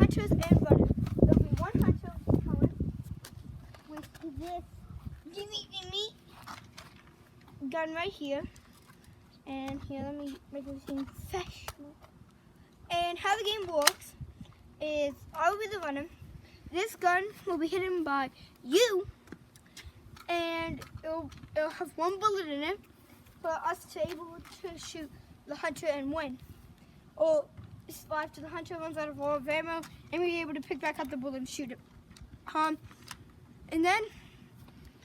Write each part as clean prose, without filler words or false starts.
hunters and runners. There'll be one hunter coming with this gimme gun right here. And here, let me make this seem professional. And how the game works is I will be the runner. This gun will be hidden by you, and it'll have one bullet in it for us to be able to shoot the hunter and win. Or after the hunter runs out of all of ammo, and we're able to pick back up the bullet and shoot it. And then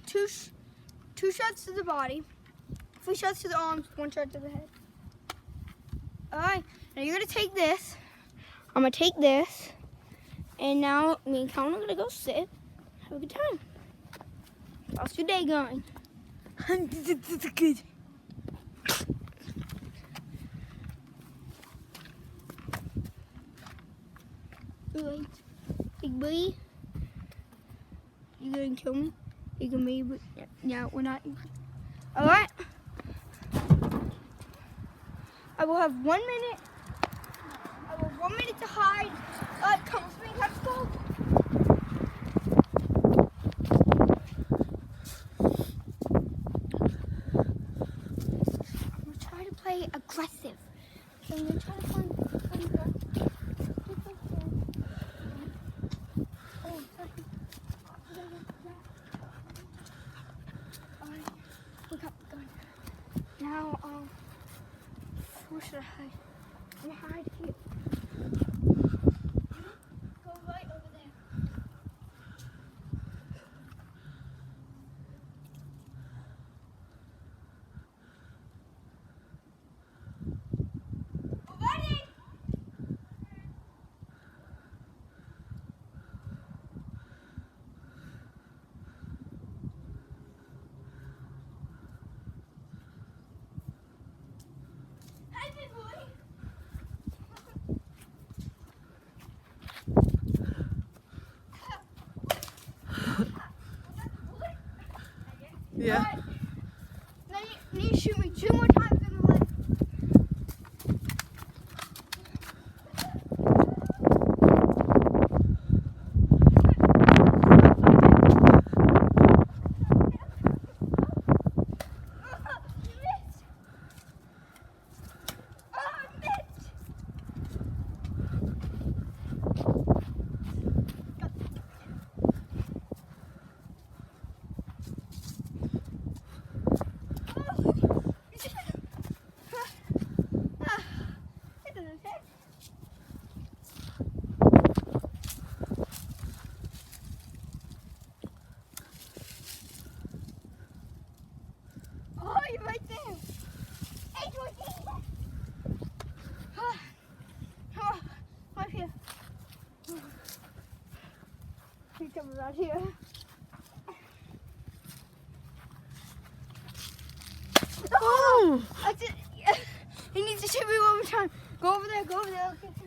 two shots to the body, 3 shots to the arms, 1 shot to the head. Alright, now you're gonna take this. I'm gonna take this. And now me and Colin are gonna go sit, have a good time. How's your day going? Good. Alright, big boy. You gonna kill me? You gonna maybe? Yeah, we're not. Alright. I will have 1 minute. I will have 1 minute to hide. Come with me, let's go. I'm gonna try to play aggressive. So I'm gonna try to find Alright, look up the gun. Now, where should I hide? I'm gonna hide here. Go right over there. Ready? Hey, big boy. Yeah. Now you shoot me 2 more times in the leg. Oh, you're right there. Hey, Georgie. Right here. He's coming around here. Oh! That's it. He needs to shoot me one more time. Go over there. Go over there. Okay.